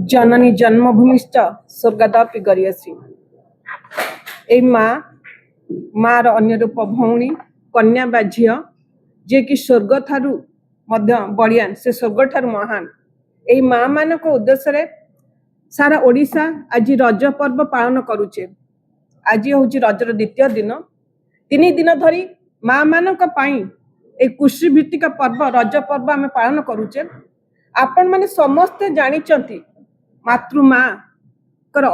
जननी जन्मभूमिश्च स्वर्गदापि गरीयसी। ए माँ अन्य रूप भौणी कन्या बा झील जे कि स्वर्ग ठारू बड़ियान से स्वर्ग ठारू महान ए माँ मान उद्देश्य रे सारा ओडिशा आज रज पर्व पालन करुचे। आज हूँ रजर द्वितीय दिन। 3 दिन धरी माँ मान एक कृषि भित्तिक पर्व रज पर्व आम पालन करुचे। आपण माने समस्ते जानिचंती मातृमा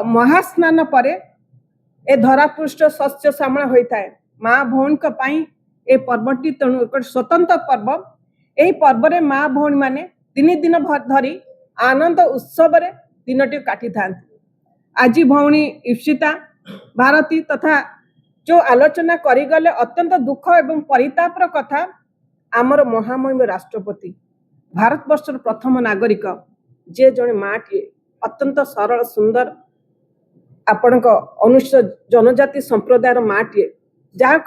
महास्नान पर ए धरापृष्ठ शस्य श्यामल होता है। माँ भौणी ए पर्वटी तेणु एक स्वतंत्र पर्व। यही पर्व रे माँ भौणी माने 3 दिन धरी आनंद उत्सव रे दिनटी काटी था। आज भौणी इप्सिता भारती तथा जो आलोचना करिगले अत्यंत दुख एवं परितापर कथा आमर महामहिम राष्ट्रपति भारत वर्षर प्रथम नागरिक जे जड़े माँ अत्यंत सरल सुंदर आपण अनुसूचित जनजाति संप्रदायर माँ जहाँ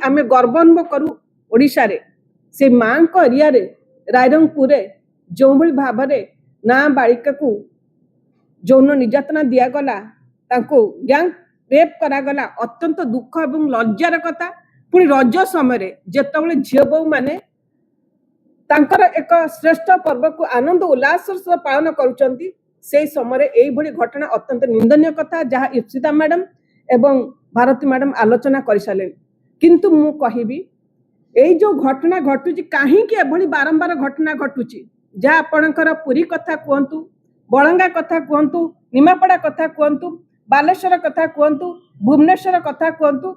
आम गर्व अनुभव करूँ। ओडिशा रे से माँ को एरिया रे रायरंगपुर जो भाव ना बालिका को यौन निर्यातना दिगला गैंग रेप करागला अत्यंत दुख एवं लज्जार कथा। पुणी रज समय जिते झील बोऊ माने तांकर एक श्रेष्ठ पर्व को आनंद उल्लास पालन करुचंती से समय यही घटना अत्यंत निंदनीय कथा जहाँ इप्सिता मैडम एवं भारती मैडम आलोचना कर सारे। किंतु मु कहिबी यही जो घटना घटुची कहीं बारंबार घटना घटुची जहाँ आपणकर पुरी कथा कहतु बलंगा कथा कहतु निमापड़ा कथा कहतु बालेश्वर कथा कहतु भुवनेश्वर कथा कहतु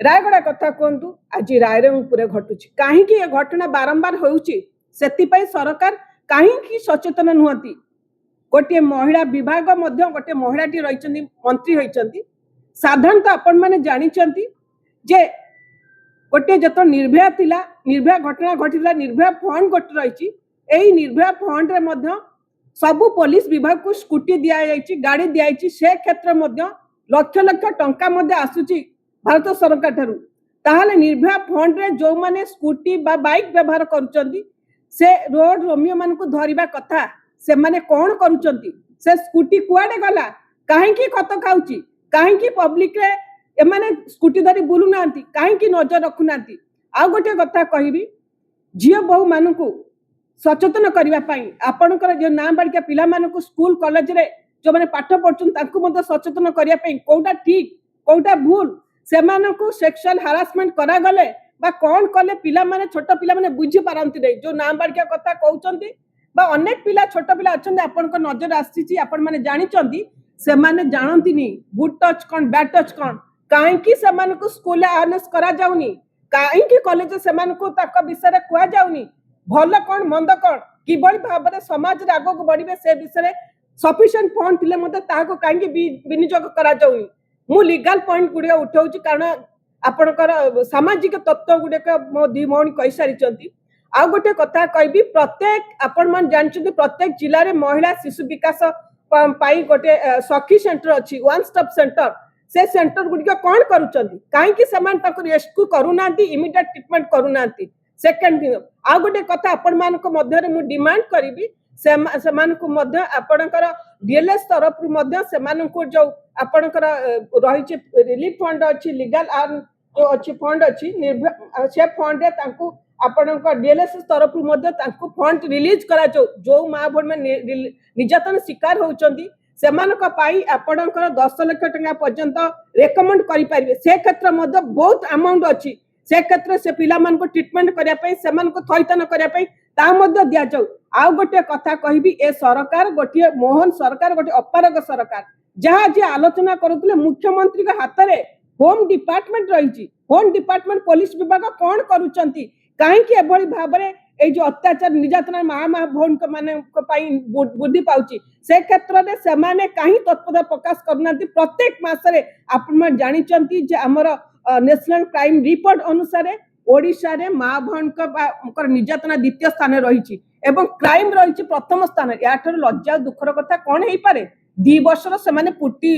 रायगड़ा कथा कहतु आज रायरंगपुर घटुची कहीं ये घटना बारंबार होउची। सेतिपई सरकार कहीं सचेतन नुहति। गोटे महिला विभाग मध्य गोटे महिलाटी रही मंत्री होती। साधारणतः आपण मैंने जानिचंती जे गोटे जत निर्भया थिला निर्भया घटना घटीला निर्भया फंड गोटे रही। यही निर्भया फंड रे मध्य सबु पुलिस विभाग को स्कूटी दिया जायछि गाड़ी दिया जायछि। से क्षेत्र मध्य लक्ष लक्ष टंका मध्य आसुची भारत सरकार ठारू। ताहाले निर्भया फंड रे जो माने स्कूटी बा बाइक व्यवहार करुचंती से रोड रोमियो मान को धरिबा कथा से माने कौन करुचंती से स्कूटी कुआडे गला काहेकि खत खाउची काहेकि पब्लिक रे ए माने स्कूटी धरी बुलु नांती काहेकि नजर रखु नांती। आ गोटे कथा कहिबी झियो बहु मानकू सचेतन करबा पई आपनकर जे ना बालिका पिला मानकू स्कूल कॉलेज रे जो माने पाठ पढुचन तांकू मते सचेतन करबा पई कोउटा ठीक कोउटा भूल से मानकू सेक्सुअल हरासमेंट करा गले बा कोन कले पिला माने छोट पिला माने बुझी पारंती नै जो ना बालिका कथा कहउचंती बा अनेक पिला छोट पिला अछन आपनकर नजर आसीची आपण माने जानिचंती से माने जानंती नी गुड टच कोन बैड टच कोन काहे कि से मानकू स्कूल अवेयरनेस करा जाउनी काहे कि कॉलेज से मानकू ताक विषय रे कुआ जाउनी भल कौन मंद कौन किभली भाव में समाज रे आगो को बढ़िबे से विषय सफिशिएंट फंड थिले मते ताको काहे विनियोग करा जाउनी। मु लीगल पॉइंट गुडे उठाउची कारण आपनकर सामाजिक तत्व गुडे मो दी भौणी कहि सारिचंती। आ गोटे कथा कहबी प्रत्येक आपण मान जानचंती प्रत्येक जिल्ला रे महिला शिशु विकास पाई गोटे सखी सेंटर अछि वन स्टॉप सेंटर। से सेंटर गुडी कोन करूचंती काहे कि समान ताको रेस्क्यू करूनांती इमीडिएट ट्रीटमेंट करूनांती। सेकंड दिन आ गोटे कथा आपण मान को मध्य रे मु डिमांड करिबी से मान को मध्य आपणकर डीएलएस तरफ रु मध्य से मान को जो आपणकर रही रिलीफ फंड अछि लीगल आर्म जो अछि फंड अछि निर्भय से फंड रे तांको आपणकर डीएलएस तरफ रु मध्य तांको फंड रिलीज करा जो मां भोन में निर्यातन शिकार होउचंती सेमानक पाई आपणकर 10 लाख टका पर्यंत रेकमेंड करि परिबे। से क्षेत्र मध्य बहुत अमाउंट अछि से क्षेत्र से पिला मान को ट्रीटमेंट करिया पई सेमान को थैतन करिया पई ता मध्य दिया जाऊ। आ गोटे कथा कहिबी ए सरकार गोटे मोहन सरकार गोटे अपारग सरकार जहाँ जे आलोचना करुतले मुख्यमंत्री के हाथ रे होम डिपार्टमेंट रही। होम डिपार्टमेंट पुलिस विभाग कौन करूचंती काहे कि एभली भाव रे ए जो अत्याचार निर्यातना माँ भौन को माने बुद्धि पाउची से क्षेत्र में से माने कहीं तत्परता प्रकाश करनाती। प्रत्येक मासरे आपण जानिचंती जे हमर नेशनल क्राइम रिपोर्ट अनुसार ओडिशा रे माँ भौन को निर्यातना द्वितीय स्थान रही एवं क्राइम रही प्रथम स्थान। याठर लज्जा दुखर कथा कौन हो पारे 2 वर्षर से माने पूर्ति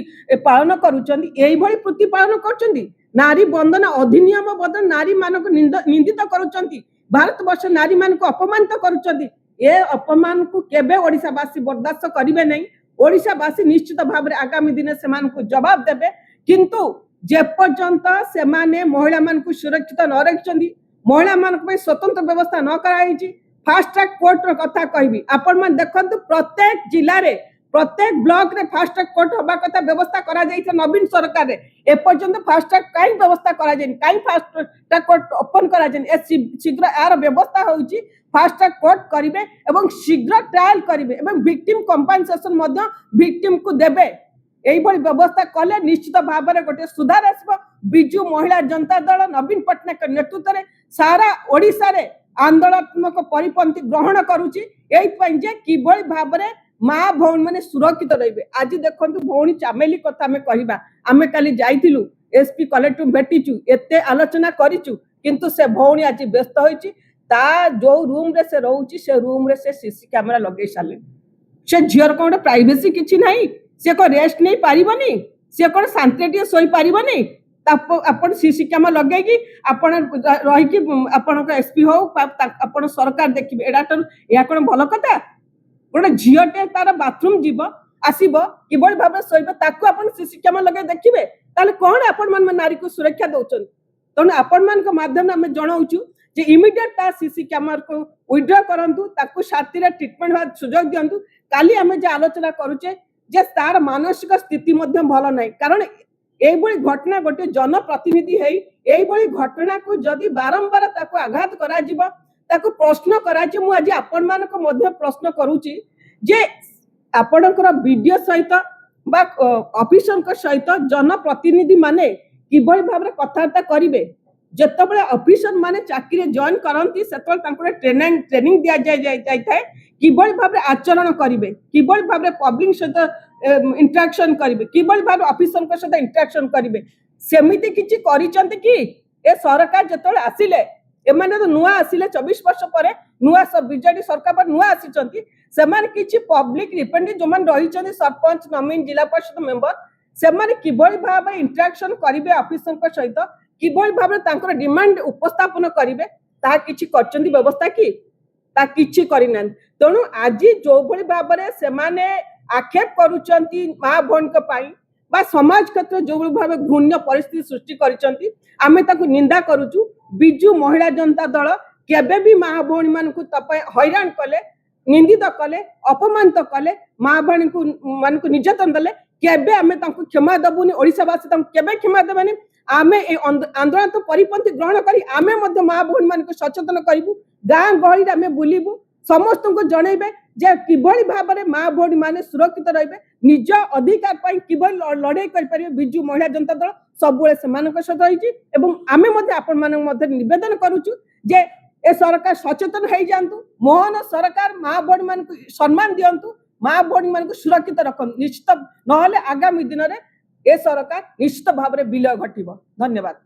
पालन करूचंती एही भली पूर्ति पालन करचंती। नारी बंधन अधिनियम बदल नारी मानक निंदित करूचंती भारत वर्ष नारी मान को अपमानित करुचंती ए अपमान को केबे ओडिशावासी बर्दाश्त करिवे नहीं। ओडिशावासी निश्चित भाव में आगामी दिन से जवाब देबे, किंतु जे पर्यंत से महिला मान को सुरक्षित न रखिछंदी, महिला मान को स्वतंत्र व्यवस्था न कराई फास्ट ट्रैक कोर्ट कथा कहबी। आपण मान देखंतु प्रत्येक जिल्ला रे प्रत्येक ब्लॉक रे फास्ट ट्रैक कोर्ट होबा कथा व्यवस्था करा जाइछ नवीन सरकार रे। ए पर्यंत फास्ट ट्रैक काई व्यवस्था करा जाइन, काई फास्ट ट्रैक कोर्ट ओपन करा जाइन। ए शीघ्र यार व्यवस्था होउची फास्ट ट्रैक कोर्ट करिवे एवं शीघ्र ट्रायल करिवे एवं विक्टिम कंपनसेशन मध्य विक्टिम को देबे। एई भली व्यवस्था कले निश्चित भाव में गोटे सुधार आसबो। बिजू महिला जनता दल नवीन पटनायक नेतृत्व रे सारा ओडिसा रे आंदोलनात्मक परिपंथी ग्रहण करुची। एई पई जे किभली भाव में माँ भौणी माने सुरक्षित रहिबे। आज देखंतु भौणी चामेली कथा आमे कहिबा, आमे काली जाइथिलु एसपी कलेक्टर भेटिचु, एते आलोचना करिचु, किंतु से भौणी आज व्यस्त होइची। ता जो रूम रे से रहउची से रूम रे से सीसी कैमरा लगे साले। से झियर कोन प्राइवेसी किछि नाही, से को रेस्ट नहीं पारिबनी, से को शांति सोई पारिबनी। आपण सीसी कैमरा लगेगी आपण रही कि आपण एसपी हो आपण सरकार देखिबे। एडा कोन भल कथा। गोटे झीटे तार बाथरूम जीव आसब किभली भाव शोब ताकू आप सीसी कैमरा लगे देखिए, ताले कौन आपण मान नारी को सुरक्षा दौरान। तेणु आपण मान माध्यम आम जनाऊँ जे इमिडिएट सीसी कैमरा को विड्रॉ करंतु, ताकू शांति ट्रिटमेंट सुजोग दिंतु। काली आम जे आलोचना करुचे जे तार मानसिक स्थिति भल ना, कारण यही घटना गोटे जनप्रतिनिधि है घटना को जदि बारंबार ताकू आघात करा जिवो, ताकू प्रश्न कराची। मु आज आपण मानक मध्य प्रश्न करूची जे आपणकर वीडियो सहित बा ऑफिसर सहित जनप्रतिनिधि माने किभली भाव में कथबार्ता करिवे। जेतबेले ऑफिसर माने चाकरी जॉइन करंती सेतबेले तांको ट्रेनिंग दिया जाय थाए किभली भाव में आचरण करिवे, किभली भाव में पब्लिक सहित इंटरेक्शन करिवे, किभली भाव ऑफिसर के सहित इंटरेक्शन करिवे। सेमिति किछि करिसंती कि ए सरकार जेतबेले आसिले, एमाने तो नुआ आसिले 24 वर्ष पर नुआ सब बीजेडी सरकार पर नुआ आसी किसी पब्लिक रिप्रेजेंटेटिव जो मान रही सरपंच नवीन जिला परिषद मेंबर से किभली भाव इंटरेक्शन करेंगे ऑफिसर सहित, किभली भाव तांकर डिमांड उपस्थापन करेंगे ता किछि करचंदी व्यवस्था कि ता किछि करिना। तेणु आज जो भली भाव में से आक्षेप करुचंती माँ भौणी बा समाज क्षेत्र जो भाव घृण्य परिस्थिति सृष्टि करिसंती, आमे ताकू निंदा करूचु। बिजू महिला जनता दल केबे भी माँ भौणी मान को हैरान कले, निंदित कले, अपमानित कले, माँ भौणी को निर्यातन देले, केबे आमे तांको क्षमा दबुनी। ओडिशावासी तांको केबे क्षमा देबेनी। आमे ए आंदोलन तो परिपंथी ग्रहण करी आमे मध्य माँ भौणी मान को सचेतन करिबु, गाँ गहली रे आमे बुलिबु, समस्त को जनइबे जे किभली भाव में माँ भौणी माने सुरक्षित रहिबे, निज अधिकार पाई किभली लड़ाई करि परिबे। बिजू महिला जनता दल सबुले सेमानक सहित रहिछि एवं आमे मध्य आपण मानक मध्य निवेदन करूछु जे ए सरकार सचेतन हो जातु। मोहन सरकार माँ भौणी मान को सम्मान दियंतु, माँ भौणी मान को सुरक्षित रखंतु। निश्चित नहले आगामी दिन में ए सरकार निश्चित भाव में विलय घटिबो। धन्यवाद।